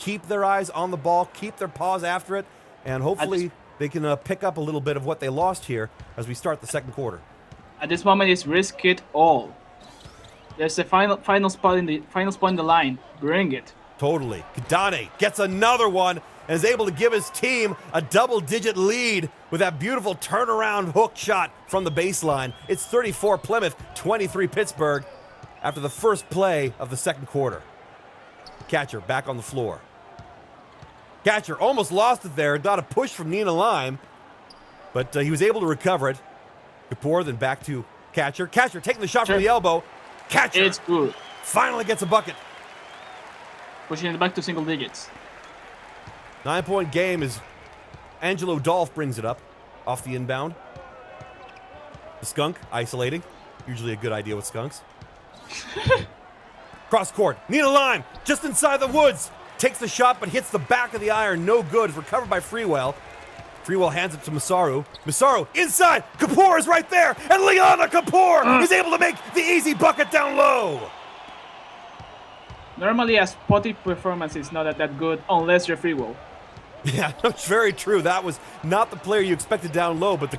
keep their eyes on the ball, keep their paws after it, and hopefully they can pick up a little bit of what they lost here as we start the second quarter. At this moment, it's risk it all. There's the final spot in the line. Bring it. Totally. Kidane gets another one and is able to give his team a double-digit lead with that beautiful turnaround hook shot from the baseline. It's 34 Plymouth, 23 Pittsburgh after the first play of the second quarter. Catcher back on the floor. Catcher almost lost it there. Got a push from Nina Lime, but he was able to recover it. Kapoor then back to Catcher. Catcher taking the shot from the elbow. Catcher It's good. finally gets a bucket. Pushing it back to single digits. 9-point game as Angelo Dolph brings it up off the inbound. The skunk isolating. Usually a good idea with skunks. Cross court. Nina Lime just inside the woods. Takes the shot but hits the back of the iron. No good. It's recovered by Freewell. Freewell hands it to Masaru. Masaru inside. Kapoor is right there. And Liana Kapoor is able to make the easy bucket down low. Normally, a spotty performance is not that good unless you're Freewell. Yeah, that's very true. That was not the player you expected down low, but the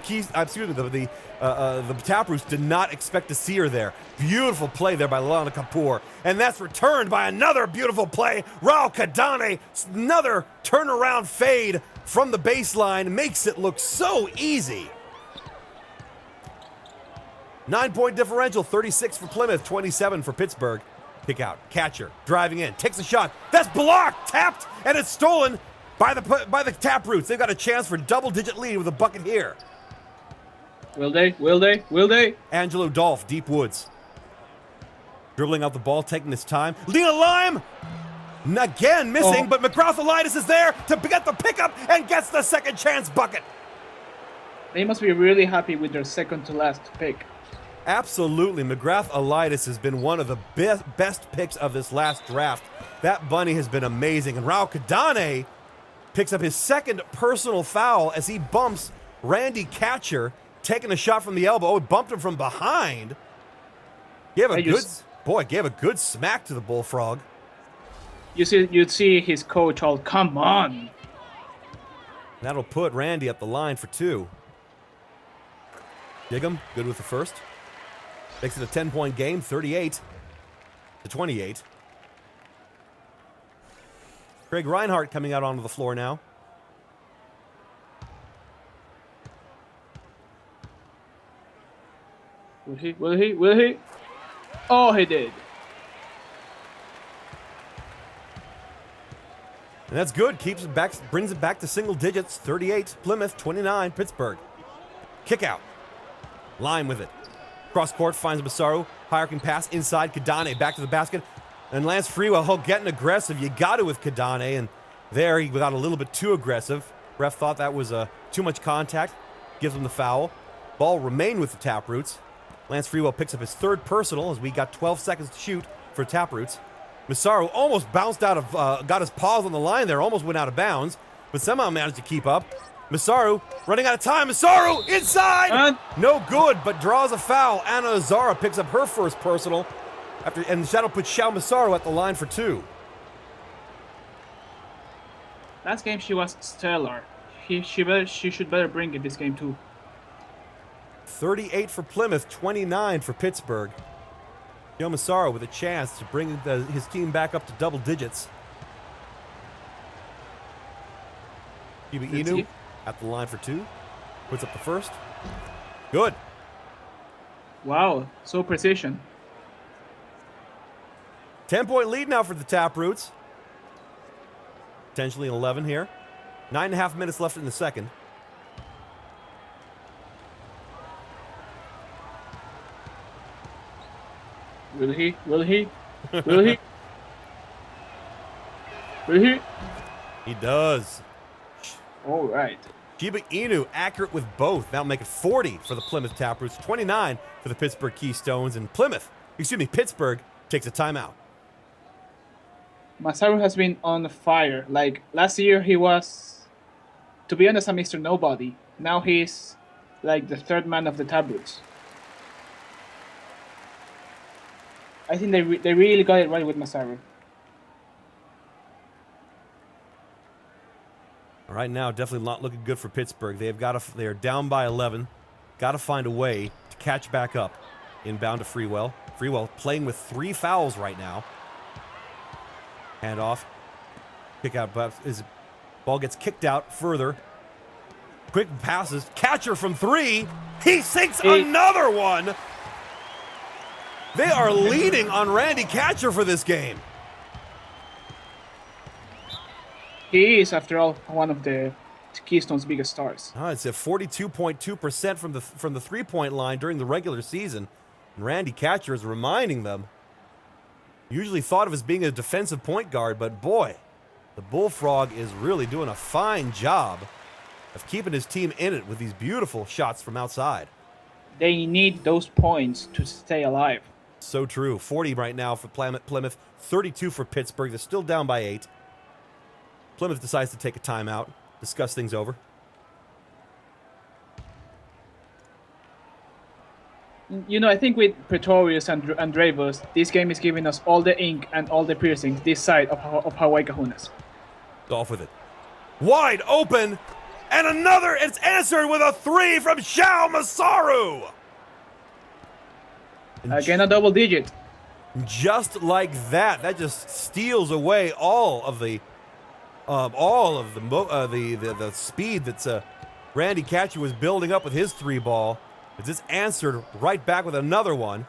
Taproots did not expect to see her there. Beautiful play there by Liana Kapoor. And that's returned by another beautiful play. Raul Kidane, another turnaround fade from the baseline, makes it look so easy. 9-point differential, 36 for Plymouth, 27 for Pittsburgh. Kick out, Catcher, driving in, takes a shot. That's blocked, tapped, and it's stolen by the Taproots. They've got a chance for double-digit lead with a bucket here. Will they? Will they? Will they? Angelo Dolph, deep woods. Dribbling out the ball, taking his time. Lena Lime, again missing, but McGrath-Elitis is there to get the pickup and gets the second chance bucket. They must be really happy with their second-to-last pick. Absolutely. McGrath-Elitis has been one of the best picks of this last draft. That bunny has been amazing. And Raul Kidane picks up his second personal foul as he bumps Randy Catcher, taking a shot from the elbow. Oh, bumped him from behind. Gave a good smack to the Bullfrog. You'd see his coach all, come on. That'll put Randy at the line for two. Diggum, good with the first. Makes it a 10-point game, 38-28. Craig Reinhardt coming out onto the floor now. Will he? Will he? Will he? Oh, he did. And that's good. Keeps it back, brings it back to single digits. 38 Plymouth, 29 Pittsburgh. Kick out. Lime with it. Cross court finds Masaru. Hierarchy pass inside. Kidane back to the basket. And Lance Freewell getting aggressive. You got to with Kidane. And there he got a little bit too aggressive. Ref thought that was too much contact. Gives him the foul. Ball remained with the Taproots. Lance Freewell picks up his third personal as we got 12 seconds to shoot for Taproots. Masaru almost bounced out of, got his paws on the line there, almost went out of bounds, but somehow managed to keep up. Masaru running out of time. Masaru inside! No good, but draws a foul. Anna Azara picks up her first personal, and that'll put Xiao Masaru at the line for two. Last game she was stellar. She should better bring it this game too. 38 for Plymouth, 29 for Pittsburgh. Xiao Masaru with a chance to bring his team back up to double digits. Iba Inu at the line for two. Puts up the first. Good. Wow, so precision. 10-point lead now for the Taproots. Potentially an 11 here. 9.5 minutes left in the second. Will he? Will he? Will he? Will he? He does. All right. Iba Inu accurate with both. That'll make it 40 for the Plymouth Taproots, 29 for the Pittsburgh Keystones, and Pittsburgh takes a timeout. Masaru has been on fire. Like, last year he was, to be honest, a Mr. Nobody. Now he's like the third man of the Taproots. I think they really got it right with Masaru. Right now, definitely not looking good for Pittsburgh. They are down by 11. Got to find a way to catch back up. Inbound to Freewell. Freewell playing with 3 fouls right now. Hand off. Kick out, but his ball gets kicked out further. Quick passes. Catcher from 3. He sinks another one. They are leading on Randy Catcher for this game. He is, after all, one of the Keystone's biggest stars. It's at 42.2% from the three-point line during the regular season. And Randy Catcher is reminding them. Usually thought of as being a defensive point guard, but boy, the Bullfrog is really doing a fine job of keeping his team in it with these beautiful shots from outside. They need those points to stay alive. So true. 40 right now for Plymouth, 32 for Pittsburgh. They're still down by 8. Plymouth decides to take a timeout, discuss things over. You know, I think with Pretorius and Dravos, this game is giving us all the ink and all the piercings this side of Hawaii Kahunas. Off with it. Wide open, and another. It's answered with a 3 from Shao Masaru. Again, a double digit. Just like that, that just steals away all of the speed that Randy Catcher was building up with his 3 ball. It's just answered right back with another one.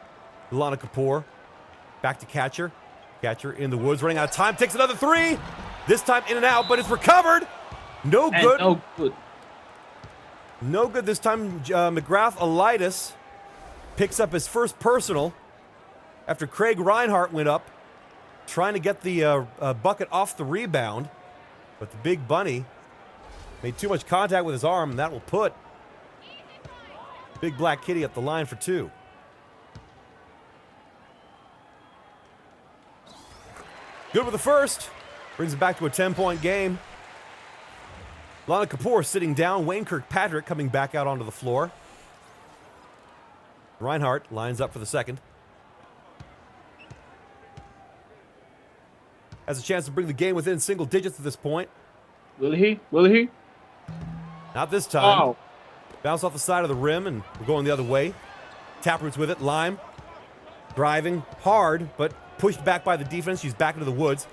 Ilana Kapoor back to Catcher. Catcher in the woods, running out of time, takes another 3. This time in and out, but it's recovered. No good. No good. No good this time. McGrath Elitis picks up his first personal after Craig Reinhart went up, trying to get the bucket off the rebound. But the big bunny made too much contact with his arm, and that will put Big Black Kitty up the line for 2. Good with the first. Brings it back to a 10-point game. Lana Kapoor sitting down. Wayne Kirkpatrick coming back out onto the floor. Reinhardt lines up for the second. Has a chance to bring the game within single digits at this point. Will he? Will he? Not this time. Oh. Bounce off the side of the rim, and we're going the other way. Taproots with it. Lime driving hard, but pushed back by the defense. She's back into the woods.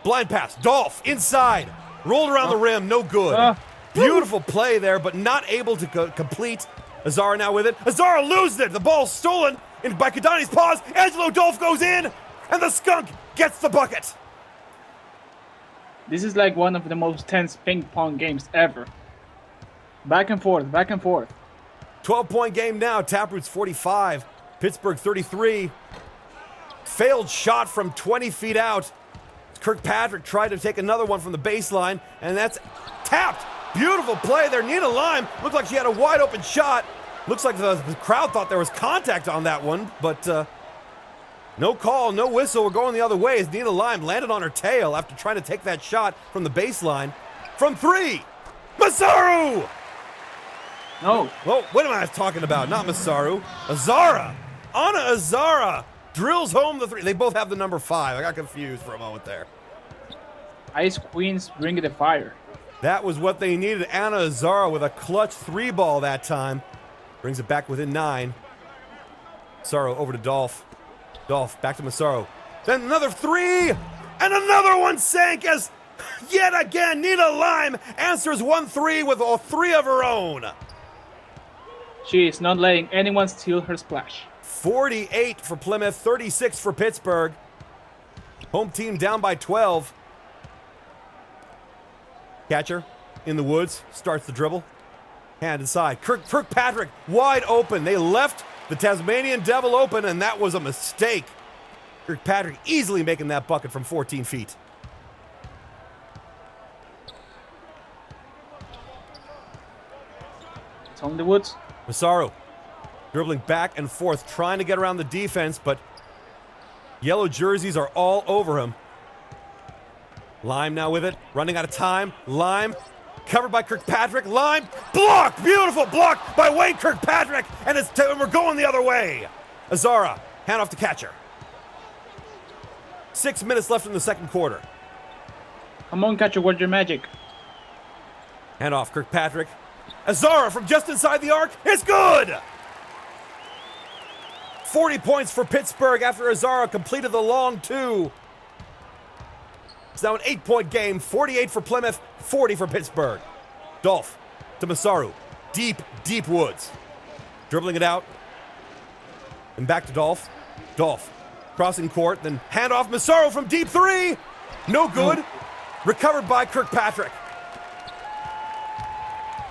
Blind pass. Dolph inside. Rolled around the rim. No good. Beautiful play there, but not able to complete. Azara now with it. Azara loses it. The ball's stolen by Kadani's paws. Angelo Dolph goes in, and the skunk gets the bucket. This is like one of the most tense ping pong games ever. Back and forth, back and forth. 12-point game now. Taproots 45. Pittsburgh 33. Failed shot from 20 feet out. Kirkpatrick tried to take another one from the baseline, and that's tapped. Beautiful play there. Nina Lime looked like she had a wide open shot. Looks like the crowd thought there was contact on that one, but no call, no whistle. We're going the other way as Nina Lime landed on her tail after trying to take that shot from the baseline. From 3, Masaru! No. Oh, what am I talking about? Not Masaru. Azara. Anna Azara drills home the 3. They both have the number 5. I got confused for a moment there. Ice Queens bring the fire. That was what they needed. Anna Azara with a clutch 3 ball that time. Brings it back within 9. Masaru over to Dolph. Dolph back to Masaru. Then another 3. And another one sank as yet again Nina Lime answers 1-3 with all 3 of her own. She is not letting anyone steal her splash. 48 for Plymouth, 36 for Pittsburgh. Home team down by 12. Catcher in the woods, starts the dribble. Hand inside. Kirkpatrick wide open. They left the Tasmanian Devil open, and that was a mistake. Kirkpatrick easily making that bucket from 14 feet. It's on the woods. Masaru dribbling back and forth, trying to get around the defense, but yellow jerseys are all over him. Lime now with it, running out of time. Lime covered by Kirkpatrick. Lime block, beautiful block by Wayne Kirkpatrick, and we're going the other way. Azara, hand off to Catcher. 6 minutes left in the second quarter. Come on, Catcher, where's your magic? Hand off, Kirkpatrick. Azara from just inside the arc. It's good! 40 points for Pittsburgh after Azara completed the long two. It's now an 8-point game. 48 for Plymouth, 40 for Pittsburgh. Dolph to Masaru. Deep, deep woods. Dribbling it out. And back to Dolph. Dolph crossing court, then hand off Masaru from deep three. No good. Recovered by Kirkpatrick.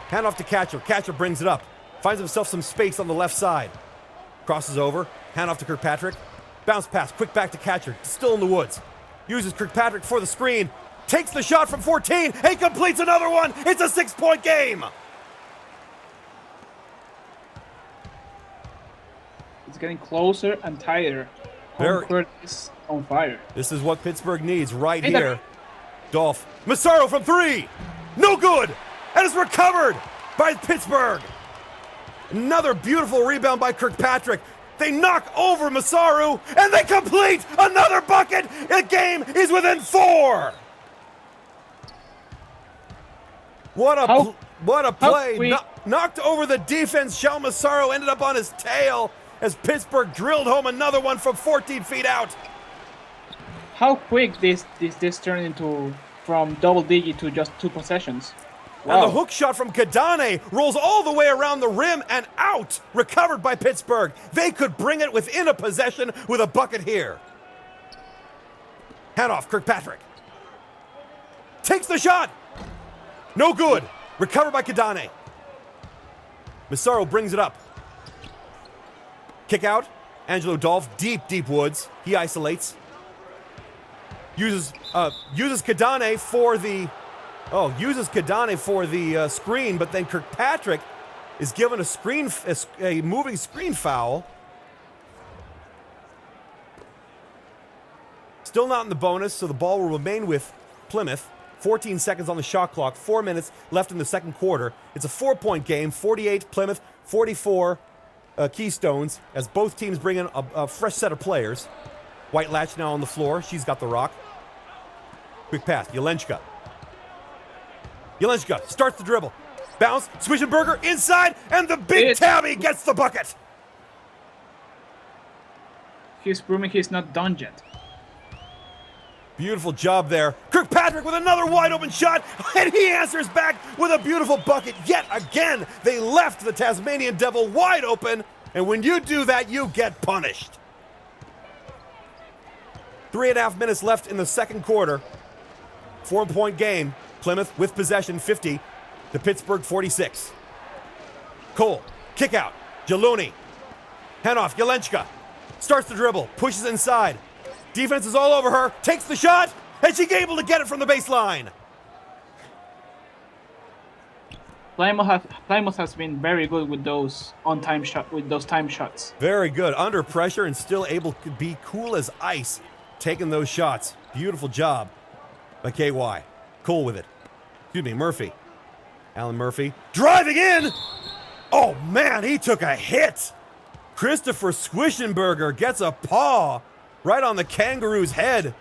Hand off to Catcher. Catcher brings it up. Finds himself some space on the left side. Crosses over. Hand off to Kirkpatrick. Bounce pass. Quick back to Catcher. Still in the woods. Uses Kirkpatrick for the screen. Takes the shot from 14 and completes another one. It's a 6-point game. It's getting closer and tighter. Home court is on fire. This is what Pittsburgh needs right here. Dolph. Masaru from three. No good. And it's recovered by Pittsburgh. Another beautiful rebound by Kirkpatrick. They knock over Masaru and they complete another bucket. The game is within 4. What a play. Knocked over the defense. Shal Masaru ended up on his tail as Pittsburgh drilled home another one from 14 feet out. How quick this turned into from double digit to just 2 possessions. Wow. And the hook shot from Kadane rolls all the way around the rim and out. Recovered by Pittsburgh. They could bring it within a possession with a bucket here. Hand off, Kirkpatrick. Takes the shot. No good. Recovered by Kadane. Masaru brings it up. Kick out. Angelo Dolph, deep, deep woods. He isolates. Uses Kadane for the screen, but then Kirkpatrick is given a moving screen foul. Still not in the bonus, so the ball will remain with Plymouth. 14 seconds on the shot clock, 4 minutes left in the second quarter. It's a 4-point game, 48 Plymouth, 44 Keystones, as both teams bring in a fresh set of players. White Latch now on the floor. She's got the rock. Quick pass, Jelenchka. Jelenchka starts the dribble. Bounce, Zwischenberger inside, and the big Tabby gets the bucket. He's proving he's not done yet. Beautiful job there. Kirkpatrick with another wide open shot, and he answers back with a beautiful bucket. Yet again, they left the Tasmanian Devil wide open, and when you do that, you get punished. 3.5 minutes left in the second quarter. 4-point game. Plymouth with possession, 50 to Pittsburgh, 46. Cole, kick out. Jaluni. Hand off, Jelenchka. Starts the dribble, pushes inside. Defense is all over her, takes the shot, and she's able to get it from the baseline. Plymouth has been very good with those time shots. Very good, under pressure and still able to be cool as ice, taking those shots. Beautiful job by KY. Cool with it. Excuse me, Murphy. Alan Murphy driving in. Oh man, he took a hit. Christopher Zwischenberger gets a paw right on the Kangaroo's head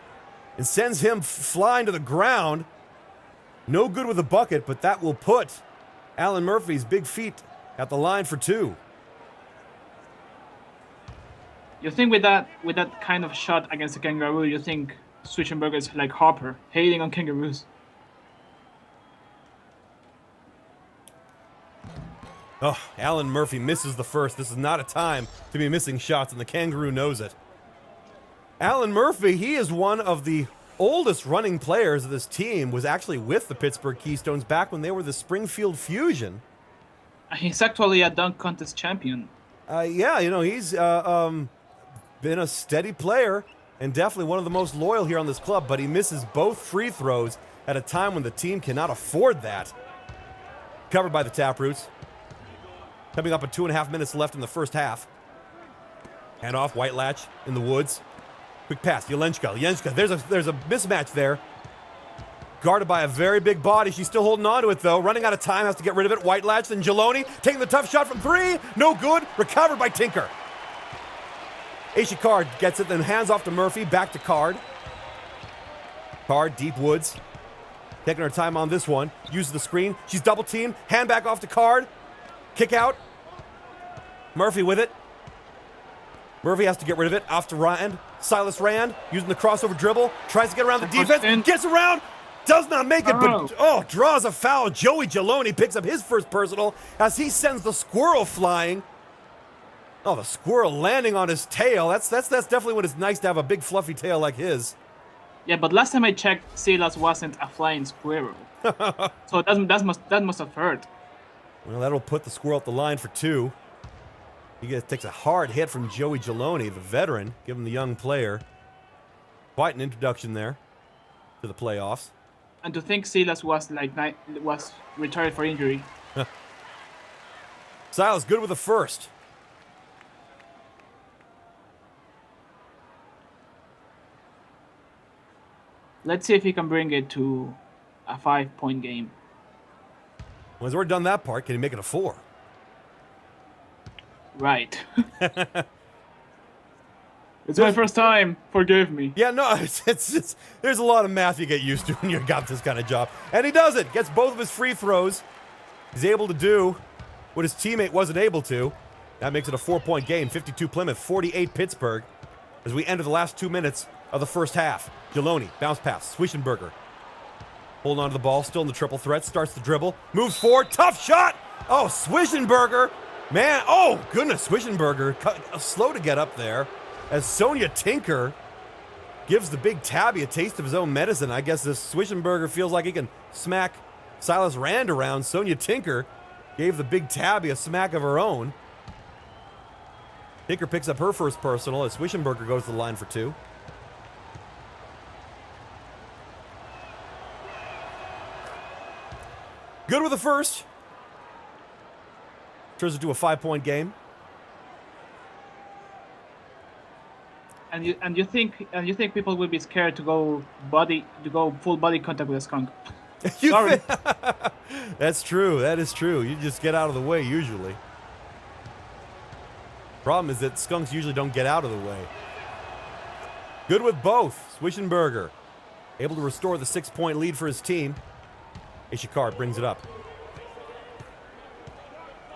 and sends him flying to the ground. No good with the bucket, but that will put Alan Murphy's big feet at the line for 2. You think with that kind of shot against the Kangaroo, you think Zwischenberger is like Harper, hating on Kangaroos? Oh, Alan Murphy misses the first. This is not a time to be missing shots, and the Kangaroo knows it. Alan Murphy, he is one of the oldest running players of this team, was actually with the Pittsburgh Keystones back when they were the Springfield Fusion. He's actually a dunk contest champion. Yeah, you know, he's been a steady player and definitely one of the most loyal here on this club, but he misses both free throws at a time when the team cannot afford that. Covered by the Taproots. Coming up at 2.5 minutes left in the first half. Hand off, White Latch in the woods. Quick pass, Jelenchka. There's a mismatch there. Guarded by a very big body. She's still holding on to it, though. Running out of time, has to get rid of it. White Latch, then Jaloni taking the tough shot from 3. No good. Recovered by Tinker. Aisha Card gets it, then hands off to Murphy. Back to Card. Card, deep woods. Taking her time on this one. Uses the screen. She's double teamed. Hand back off to Card. Kick out. Murphy with it. Murphy has to get rid of it. Off to Rand. Silas Rand using the crossover dribble. Tries to get around the defense. Gets around. Does not make it, but draws a foul. Joey Geloni picks up his first personal as he sends the squirrel flying. Oh, the squirrel landing on his tail. That's definitely when it's nice to have a big fluffy tail like his. Yeah, but last time I checked, Silas wasn't a flying squirrel. So that must have hurt. Well, that'll put the squirrel at the line for 2. He takes a hard hit from Joey Geloni, the veteran, giving the young player quite an introduction there to the playoffs. And to think Silas was retired for injury. Silas good with the first. Let's see if he can bring it to a 5-point game. Well, he's already done that part. Can he make it a 4? Right. It's my first time. Forgive me. Yeah, no, it's there's a lot of math you get used to when you got this kind of job. And he does it. Gets both of his free throws. He's able to do what his teammate wasn't able to. That makes it a 4-point game. 52 Plymouth, 48 Pittsburgh. As we enter the last 2 minutes of the first half. Geloni, bounce pass. Swishenberger. Holding on to the ball, still in the triple threat. Starts the dribble. Moves forward. Tough shot. Oh, Swishenberger. Man, oh, goodness. Swishenberger slow to get up there. As Sonia Tinker gives the big tabby a taste of his own medicine. I guess this Swishenberger feels like he can smack Silas Rand around. Sonia Tinker gave the big tabby a smack of her own. Tinker picks up her first personal as Swishenberger goes to the line for 2. Good with the first. Turns it to a 5-point game. And you think people will be scared to go full body contact with a skunk? Sorry. That's true. That is true. You just get out of the way usually. Problem is that skunks usually don't get out of the way. Good with both. Swishenberger able to restore the 6-point lead for his team. Ishikar brings it up.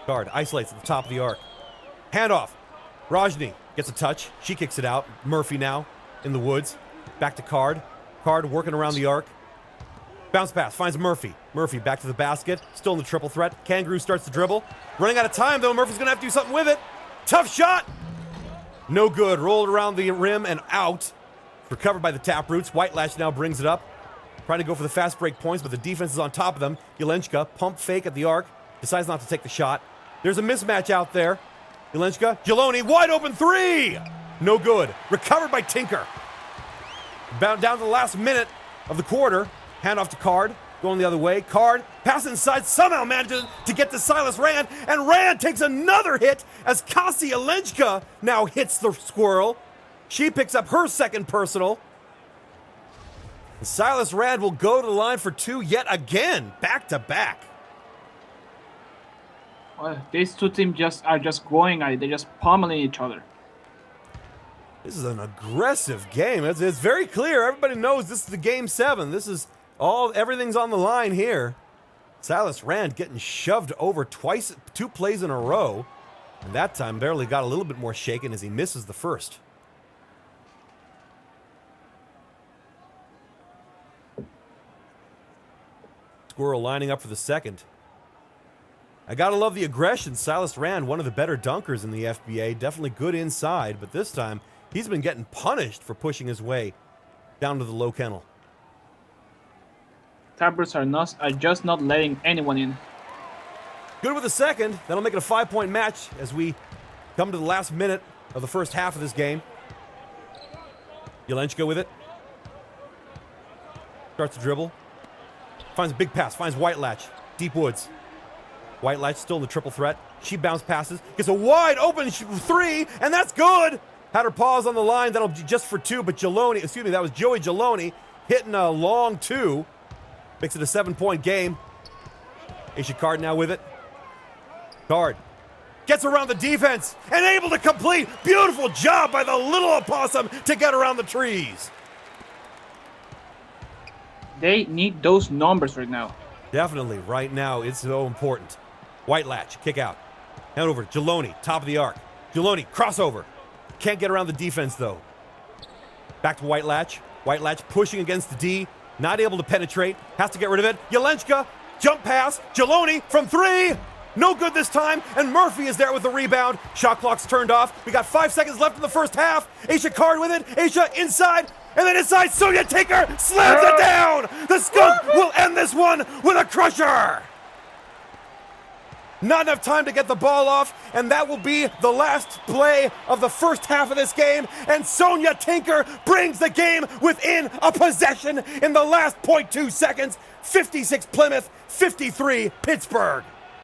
Card isolates at the top of the arc. Handoff. Rajni gets a touch. She kicks it out. Murphy now in the woods. Back to Card. Card working around the arc. Bounce pass. Finds Murphy. Murphy back to the basket. Still in the triple threat. Kangaroo starts to dribble. Running out of time, though. Murphy's going to have to do something with it. Tough shot. No good. Rolled around the rim and out. Recovered by the Taproots. Whitelash now brings it up. Trying to go for the fast break points, but the defense is on top of them. Jelenchka, pump fake at the arc. Decides not to take the shot. There's a mismatch out there. Jelenchka, Geloni, wide open 3! No good. Recovered by Tinker. Down to the last minute of the quarter. Handoff to Card. Going the other way. Card, pass inside, somehow manages to get to Silas Rand. And Rand takes another hit as Kasi Jelenchka now hits the squirrel. She picks up her second personal. And Silas Rand will go to the line for 2 yet again. Back to back. Well, these two teams are just going at it. They're just pummeling each other. This is an aggressive game. It's very clear. Everybody knows this is the game 7. This is everything's on the line here. Silas Rand getting shoved over twice, 2 plays in a row. And that time barely got a little bit more shaken as he misses the first. Squirrel lining up for the second. I gotta love the aggression. Silas Rand, one of the better dunkers in the FBA. Definitely good inside, but this time he's been getting punished for pushing his way down to the low kennel. Taproots are just not letting anyone in. Good with the second. That'll make it a 5-point match as we come to the last minute of the first half of this game. Jelenchka with it. Starts to dribble. Finds a big pass. Finds Whitelatch. Deep woods. Whitelatch still in the triple threat. She bounce passes. Gets a wide open 3, and that's good. Had her paws on the line. That'll be just for 2, but that was Joey Geloni hitting a long 2. Makes it a 7-point game. Ishikard now with it. Card gets around the defense and able to complete. Beautiful job by the little opossum to get around the trees. They need those numbers right now. Definitely, right now, it's so important. White latch, kick out. Hand over, Geloni, top of the arc. Geloni, crossover. Can't get around the defense, though. Back to White latch. White latch pushing against the D. Not able to penetrate. Has to get rid of it. Jelenchka, jump pass. Geloni from 3. No good this time. And Murphy is there with the rebound. Shot clock's turned off. We got 5 seconds left in the first half. Aisha Card with it. Aisha inside. And then inside, Sonia Tinker slams it down. The Skunk will end this one with a crusher. Not enough time to get the ball off, and that will be the last play of the first half of this game. And Sonia Tinker brings the game within a possession in the last 0.2 seconds. 56 Plymouth, 53 Pittsburgh.